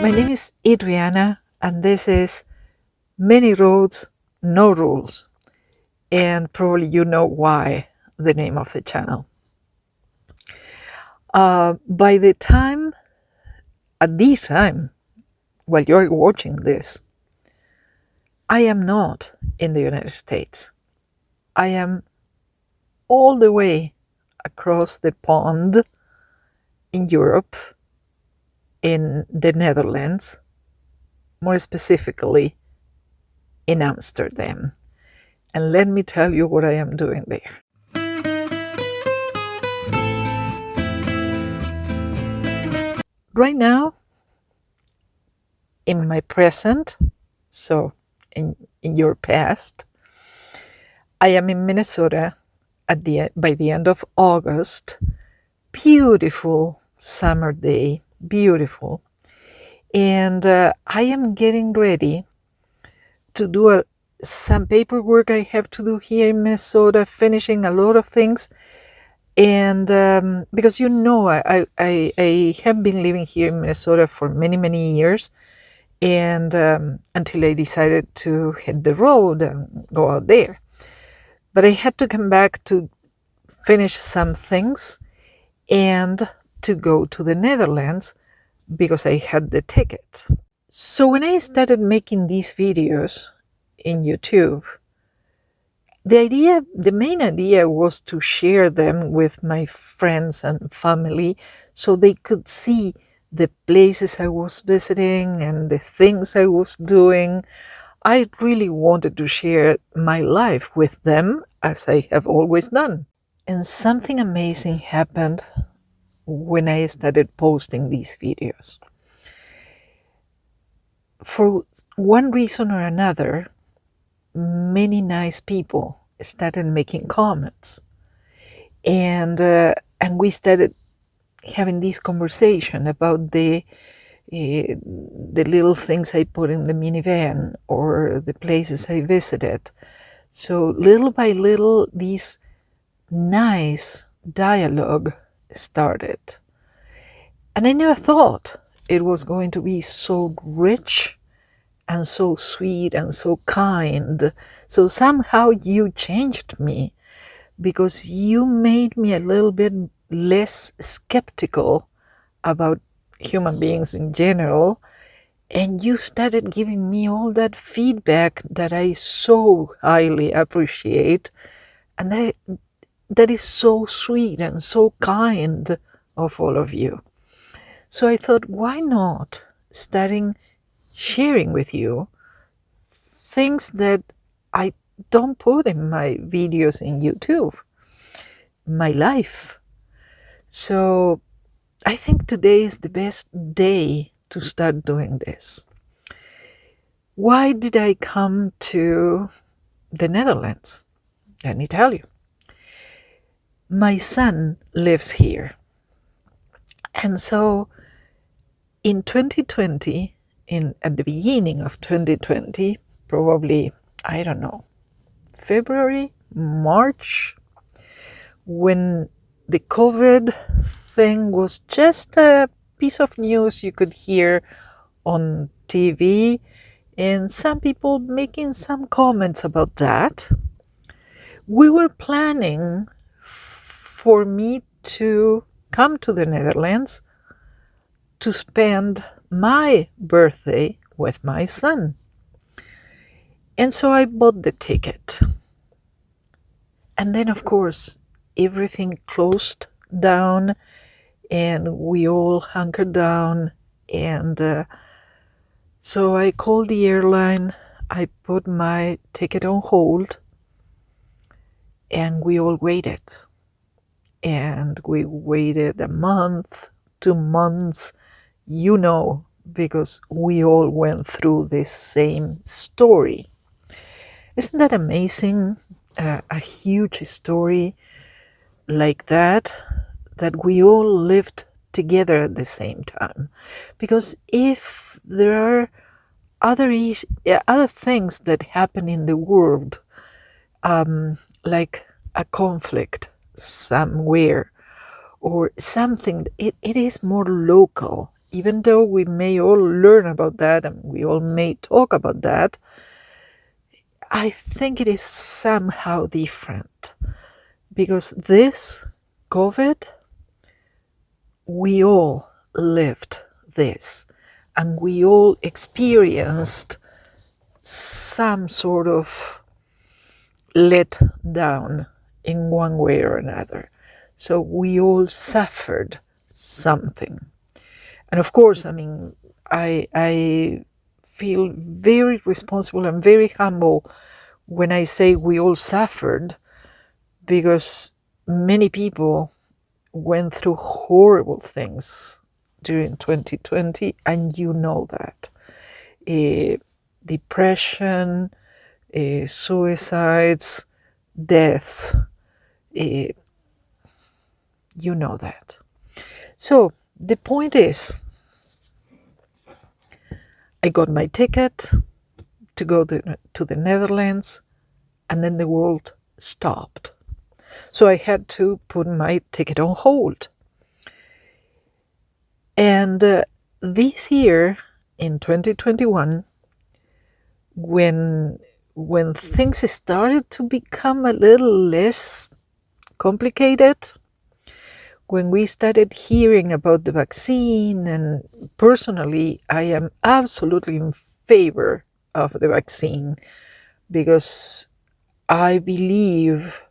My name is Adriana, and this is Many Roads, No Rules. And probably you know why the name of the channel. By the time, at this time, while you're watching this, I am not in the United States. I am all the way across the pond in Europe, in the Netherlands, more specifically in Amsterdam. And let me tell you what I am doing there. Right now, in my present, so in your past, I am in Minnesota by the end of August. Beautiful summer day, beautiful. And I am getting ready to do some paperwork I have to do here in Minnesota, finishing a lot of things. And because I have been living here in Minnesota for many, many years. And until I decided to hit the road and go out there. But I had to come back to finish some things and to go to the Netherlands because I had the ticket. So when I started making these videos in YouTube, the main idea was to share them with my friends and family so they could see the places I was visiting and the things I was doing. I really wanted to share my life with them as I have always done. And something amazing happened when I started posting these videos. For one reason or another, many nice people started making comments. And we started having this conversation about the little things I put in the minivan or the places I visited. So little by little, this nice dialogue started. And I never thought it was going to be so rich and so sweet and so kind. So somehow you changed me because you made me a little bit less skeptical about human beings in general, and you started giving me all that feedback that I so highly appreciate, and that is so sweet and so kind of all of you. So I thought, why not starting sharing with you things that I don't put in my videos in YouTube, my life. So I think today is the best day to start doing this. Why did I come to the Netherlands? Let me tell you. My son lives here. And so in 2020, at the beginning of 2020, probably, I don't know, February, March, when the COVID thing was just a piece of news you could hear on TV, and some people making some comments about that, we were planning for me to come to the Netherlands to spend my birthday with my son. And so I bought the ticket. And then, of course, everything closed down and we all hunkered down. And so I called the airline. I put my ticket on hold and we all waited. And we waited a month, 2 months, because we all went through the same story. Isn't that amazing? A huge story like that we all lived together at the same time. Because if there are other things that happen in the world, like a conflict somewhere or something, it is more local even though we may all learn about that and we all may talk about that, I think it is somehow different, because this COVID, we all lived this, and we all experienced some sort of let down in one way or another. So we all suffered something. And of course, I mean, I feel very responsible and very humble when I say we all suffered, because many people went through horrible things during 2020, and you know that. Depression, suicides, deaths, you know that. So the point is, I got my ticket to go to the Netherlands, and then the world stopped. So I had to put my ticket on hold. And this year, in 2021, when things started to become a little less complicated, when we started hearing about the vaccine, and personally, I am absolutely in favor of the vaccine, because I believe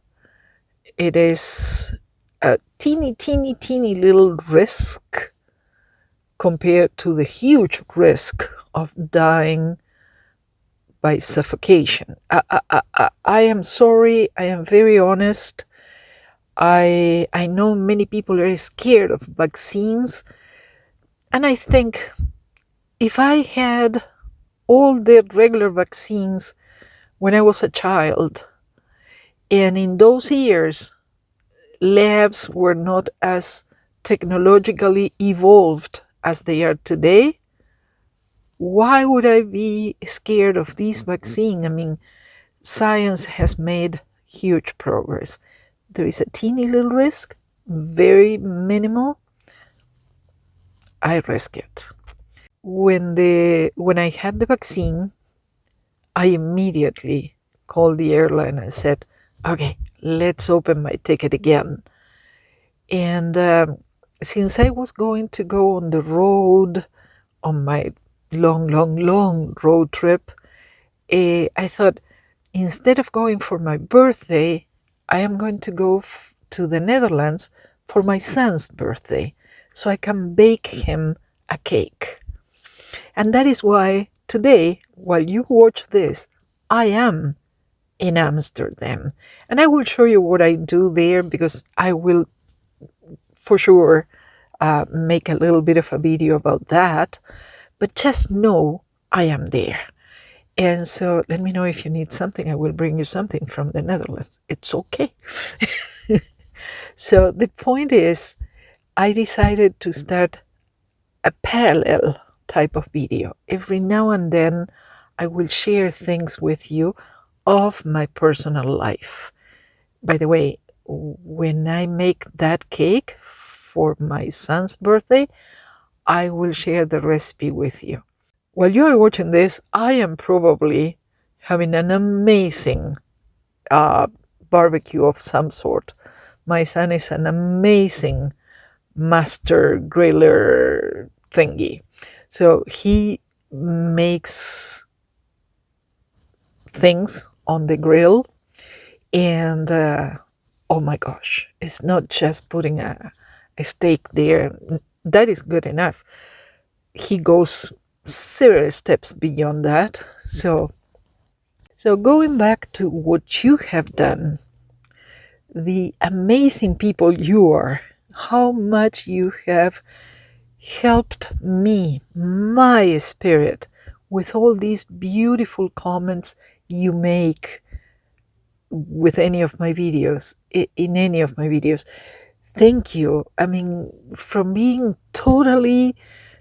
it is a teeny, teeny, teeny little risk compared to the huge risk of dying by suffocation. I am sorry, I am very honest. I know many people are scared of vaccines, and I think if I had all the regular vaccines when I was a child, and in those years labs were not as technologically evolved as they are today, why would I be scared of this vaccine? I mean, science has made huge progress. There is a teeny little risk, very minimal. I risk it. When I had the vaccine, I immediately called the airline and said, okay, let's open my ticket again. And since I was going to go on the road on my long road trip, I thought, instead of going for my birthday, I am going to go to the Netherlands for my son's birthday, so I can bake him a cake. And that is why today, while you watch this, I am in Amsterdam. And I will show you what I do there, because I will for sure make a little bit of a video about that. But just know I am there. And so let me know if you need something. I will bring you something from the Netherlands. It's okay. So the point is, I decided to start a parallel type of video. Every now and then I will share things with you of my personal life. By the way, when I make that cake for my son's birthday, I will share the recipe with you. While you are watching this, I am probably having an amazing barbecue of some sort. My son is an amazing master griller thingy. So he makes things on the grill, and oh my gosh, it's not just putting a steak there. That is good enough. He goes several steps beyond that. So going back to what you have done, the amazing people you are, how much you have helped me, my spirit, with all these beautiful comments you make with any of my videos, in any of my videos. Thank you. I mean, from being totally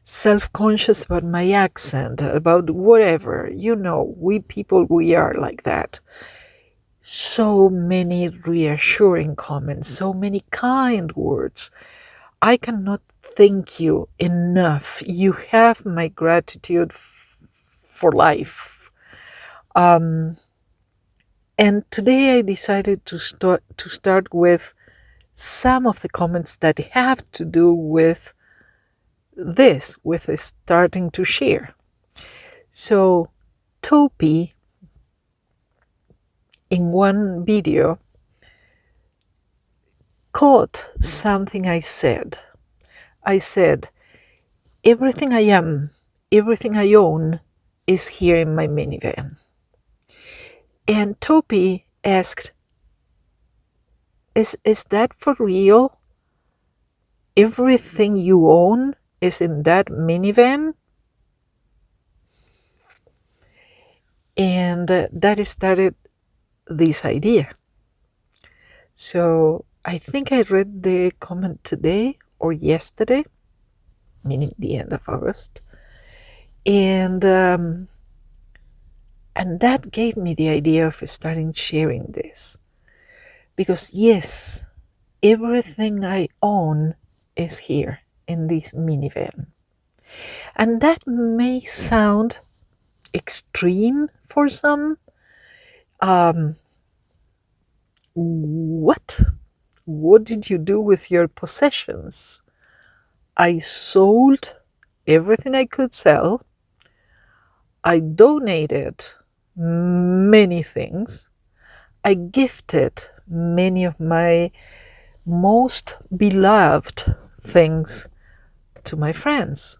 self-conscious about my accent, about whatever, you know, we people, we are like that. So many reassuring comments, so many kind words. I cannot thank you enough. You have my gratitude for life. And today I decided to start with some of the comments that have to do with this, with starting to share. So, Topi, in one video, caught something I said. I said, everything I am, everything I own is here in my minivan. And Topi asked, is that for real? Everything you own is in that minivan? And that started this idea. So I think I read the comment today or yesterday, meaning the end of August. And that gave me the idea of starting sharing this. Because yes, everything I own is here in this minivan. And that may sound extreme for some. What? What did you do with your possessions? I sold everything I could sell. I donated many things. I gifted many of my most beloved things to my friends.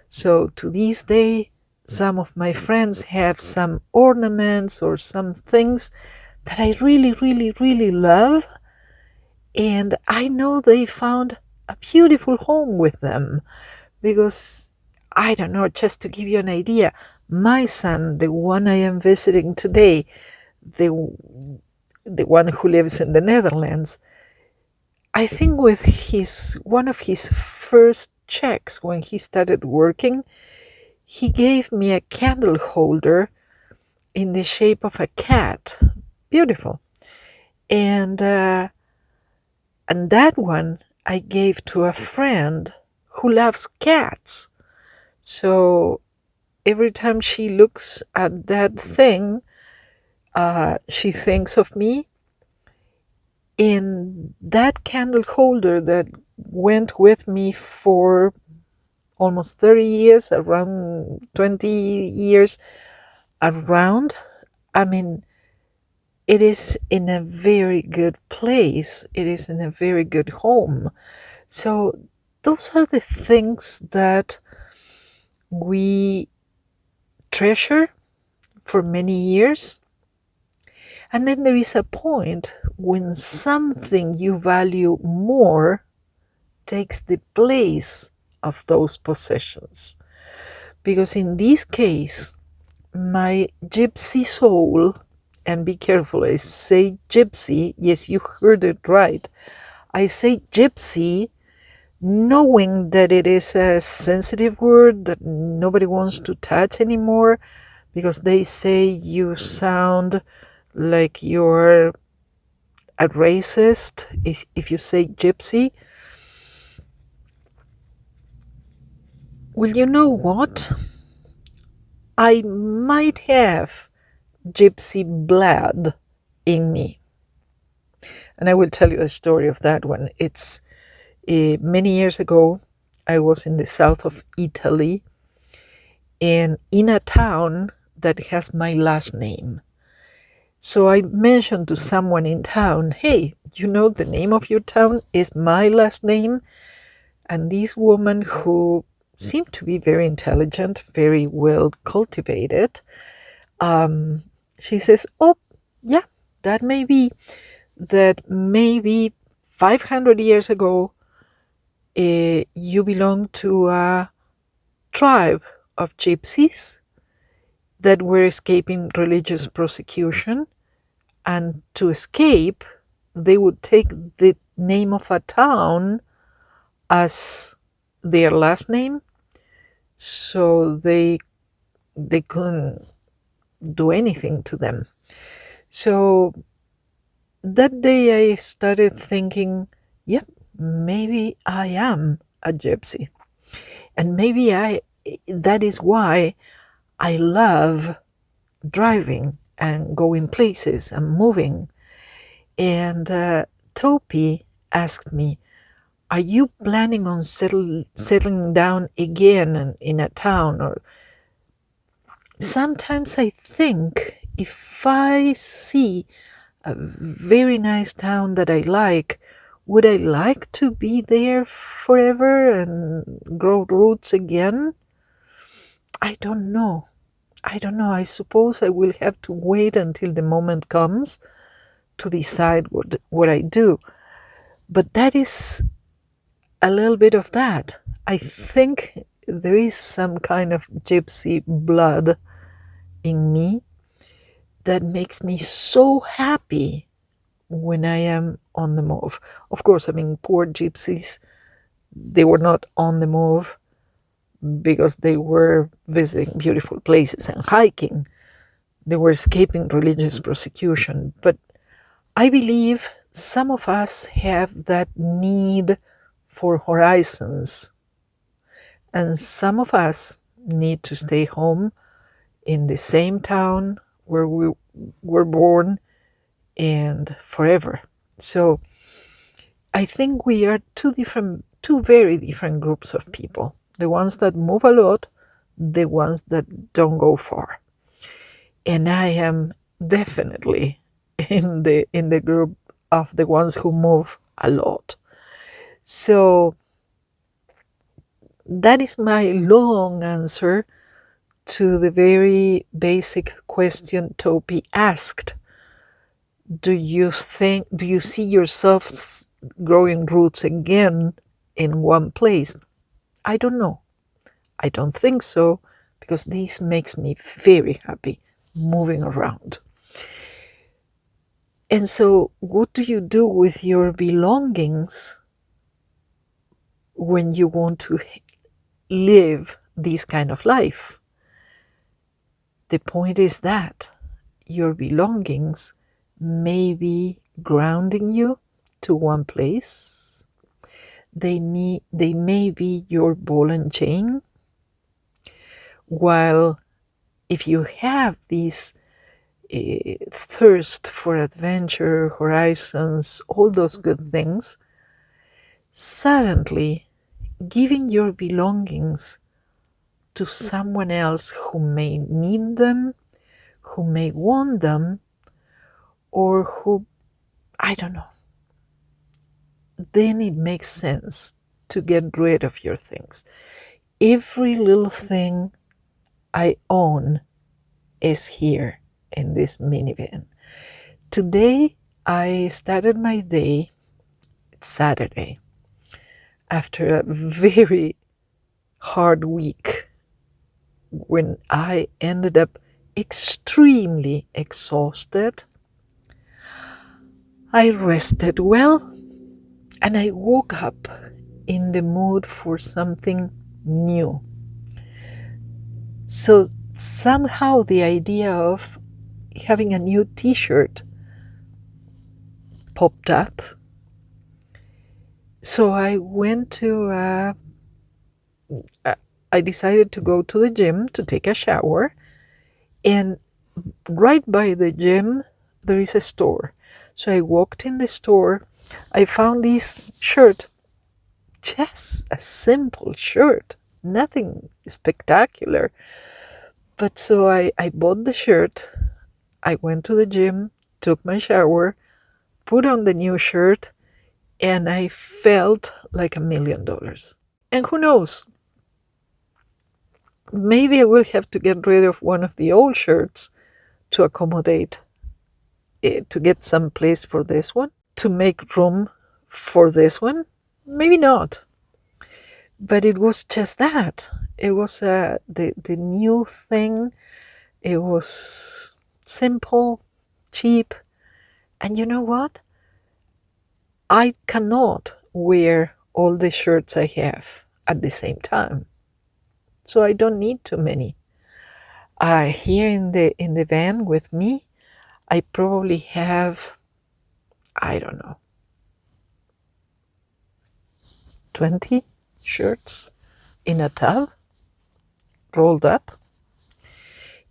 So to this day, some of my friends have some ornaments or some things that I really, really, really love. And I know they found a beautiful home with them because, I don't know, just to give you an idea, my son, the one I am visiting today, the one who lives in the Netherlands, I think with one of his first checks when he started working, he gave me a candle holder in the shape of a cat. Beautiful. And that one I gave to a friend who loves cats. So every time she looks at that thing, she thinks of me. In that candle holder that went with me for almost 30 years, around 20 years around, I mean, it is in a very good place. It is in a very good home. So those are the things that we treasure for many years. And then there is a point when something you value more takes the place of those possessions. Because in this case, my gypsy soul, and be careful, I say gypsy, yes, you heard it right. I say gypsy knowing that it is a sensitive word that nobody wants to touch anymore because they say you sound like you're a racist if you say gypsy. Well, you know what? I might have gypsy blood in me. And I will tell you a story of that one. It's many years ago, I was in the south of Italy and in a town that has my last name. So I mentioned to someone in town, hey, you know the name of your town is my last name? And this woman, who seemed to be very intelligent, very well cultivated, she says, oh, yeah, that may be. That maybe 500 years ago, you belong to a tribe of gypsies that were escaping religious persecution, and to escape, they would take the name of a town as their last name, so they couldn't do anything to them. So that day I started thinking, yep, maybe I am a gypsy. And maybe that is why I love driving and going places and moving. And Topi asked me, are you planning on settling down again in a town? Or sometimes I think if I see a very nice town that I like, would I like to be there forever and grow roots again? I don't know. I don't know. I suppose I will have to wait until the moment comes to decide what I do. But that is a little bit of that. I think there is some kind of gypsy blood in me that makes me so happy when I am on the move. Of course, I mean, poor gypsies, they were not on the move because they were visiting beautiful places and hiking. They were escaping religious persecution. But I believe some of us have that need for horizons, and some of us need to stay home in the same town where we were born and forever. So I think we are two very different groups of people. The ones that move a lot, the ones that don't go far. And I am definitely in the group of the ones who move a lot. So that is my long answer to the very basic question Topi asked. Do you see yourself growing roots again in one place? I don't know. I don't think so, because this makes me very happy moving around. And so, what do you do with your belongings when you want to live this kind of life? The point is that your belongings may be grounding you to one place. They may be your ball and chain. While if you have this thirst for adventure, horizons, all those good things, suddenly giving your belongings to someone else who may need them, who may want them, or who, I don't know, then it makes sense to get rid of your things. Every little thing I own is here in this minivan. Today, I started my day, it's Saturday, after a very hard week when I ended up extremely exhausted. I rested well, and I woke up in the mood for something new. So somehow the idea of having a new t-shirt popped up. So I decided to go to the gym to take a shower, and right by the gym there is a store. So I walked in the store. I found this shirt, just a simple shirt, nothing spectacular. But so I bought the shirt, I went to the gym, took my shower, put on the new shirt, and I felt like $1,000,000. And who knows, maybe I will have to get rid of one of the old shirts to accommodate it, to get some place for this one, to make room for this one. Maybe not. But it was just that. It was the new thing. It was simple, cheap. And you know what? I cannot wear all the shirts I have at the same time. So I don't need too many. Here in the van with me, I probably have, I don't know, 20 shirts in a tub, rolled up.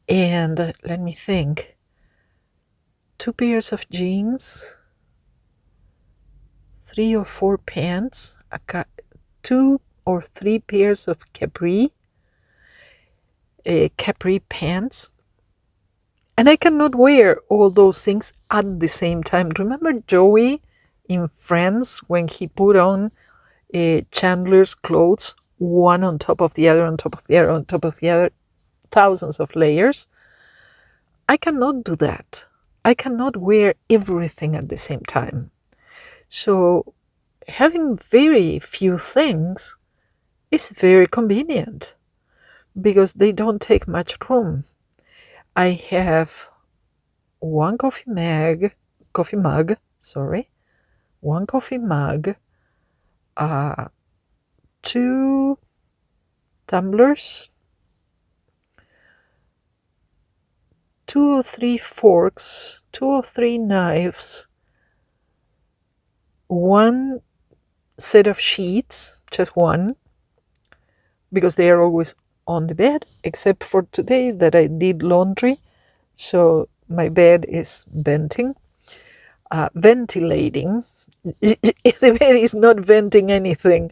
And let me think, 2 pairs of jeans, 3 or 4 pants, 2 or 3 pairs of capri pants. And I cannot wear all those things at the same time. Remember Joey in Friends when he put on Chandler's clothes, one on top of the other, on top of the other, on top of the other, thousands of layers? I cannot do that. I cannot wear everything at the same time. So having very few things is very convenient because they don't take much room. I have one coffee mug, one coffee mug, 2 tumblers, 2 or 3 forks, 2 or 3 knives, 1 set of sheets, just one, because they are always on the bed, except for today that I did laundry, so my bed is ventilating. The bed is not venting anything.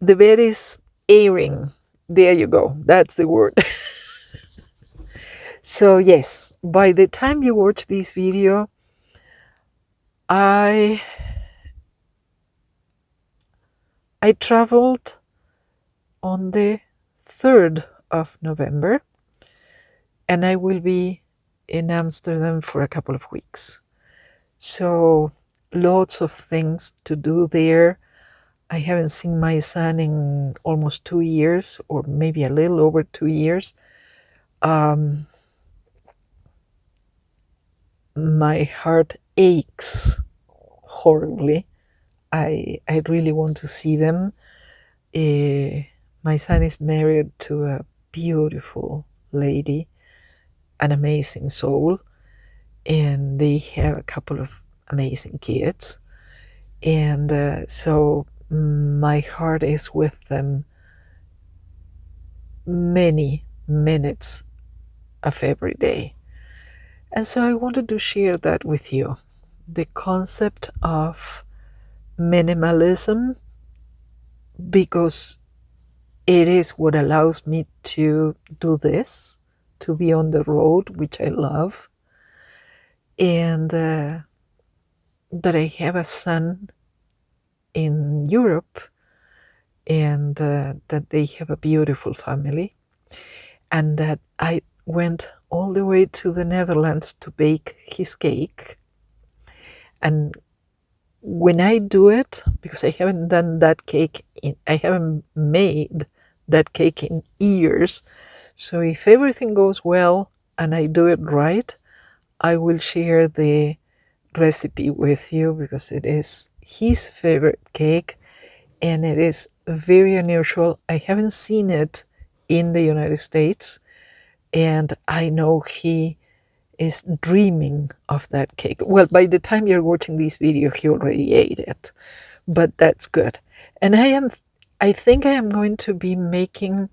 The bed is airing. There you go. That's the word. So yes, by the time you watch this video, I traveled on the 3rd of November, and I will be in Amsterdam for a couple of weeks. So lots of things to do there. I haven't seen my son in almost 2 years, or maybe a little over 2 years. My heart aches horribly. I really want to see them. My son is married to a beautiful lady, an amazing soul, and they have a couple of amazing kids. And so my heart is with them many minutes of every day. And so I wanted to share that with you. The concept of minimalism, because it is what allows me to do this, to be on the road, which I love, and that I have a son in Europe, and that they have a beautiful family, and that I went all the way to the Netherlands to bake his cake. And when I do it, because I haven't done that cake I haven't made that cake in years, so if everything goes well and I do it right, I will share the recipe with you, because it is his favorite cake and it is very unusual. I haven't seen it in the United States, and I know he is dreaming of that cake. Well, by the time you're watching this video, he already ate it, but that's good. And I think I am going to be making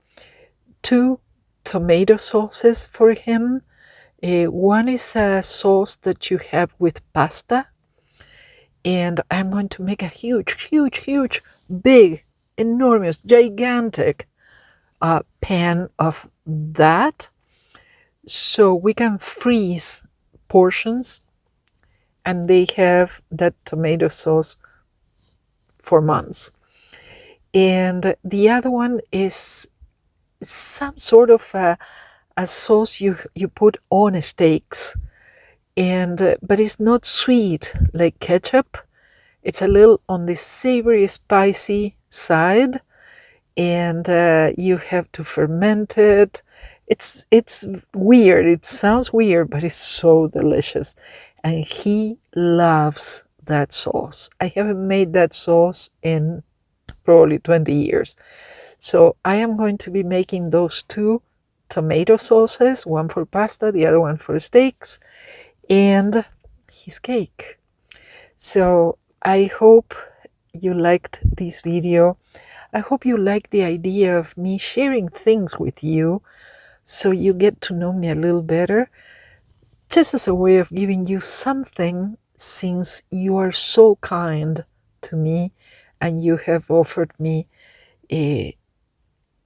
2 tomato sauces for him. One is a sauce that you have with pasta, and I'm going to make a huge, big, enormous, gigantic pan of that, so we can freeze portions, and they have that tomato sauce for months. And the other one is some sort of a sauce you put on steaks, and but it's not sweet like ketchup. It's a little on the savory, spicy side, and you have to ferment it. It's weird. It sounds weird, but it's so delicious, and he loves that sauce. I haven't made that sauce in probably 20 years. So I am going to be making those 2 tomato sauces, one for pasta, the other one for steaks, and his cake. So I hope you liked this video. I hope you like the idea of me sharing things with you so you get to know me a little better, just as a way of giving you something, since you are so kind to me and you have offered me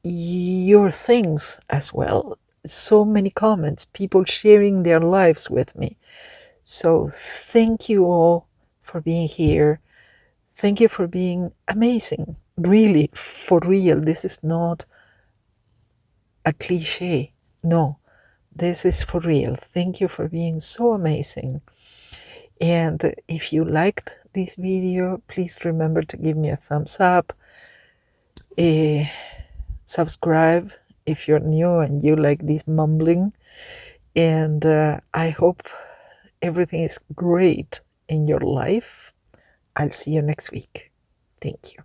your things as well. So many comments, people sharing their lives with me. So thank you all for being here. Thank you for being amazing. Really, for real, this is not a cliche. No, this is for real. Thank you for being so amazing. And if you liked this video, please remember to give me a thumbs up. Subscribe if you're new and you like this mumbling. And I hope everything is great in your life. I'll see you next week. Thank you.